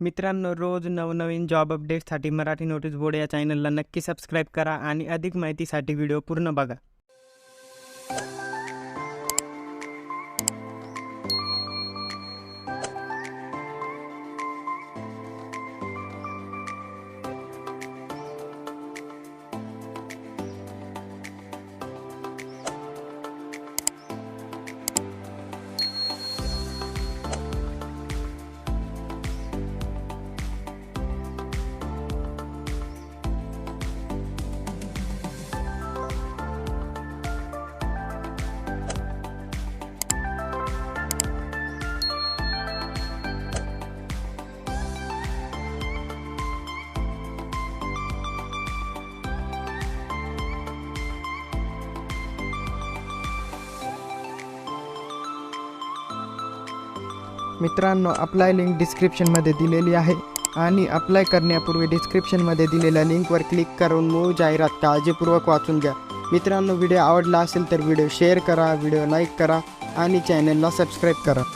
मित्रांनो, रोज नवनवीन जॉब अपडेट्ससाठी मराठी नोटीस बोर्ड या चॅनलला नक्की सबस्क्राईब करा आणि अधिक माहितीसाठी व्हिडिओ पूर्ण बघा. मित्रांनो, अप्लाय लिंक डिस्क्रिप्शनमध्ये दिलेली आहे आणि अप्लाय करण्यापूर्वी डिस्क्रिप्शनमध्ये दिलेल्या लिंकवर क्लिक करून मूळ जाहिरात काळजीपूर्वक वाचून घ्या. मित्रांनो, व्हिडिओ आवडला असेल तर व्हिडिओ शेअर करा, व्हिडिओ लाईक करा आणि चॅनलला सबस्क्राईब करा.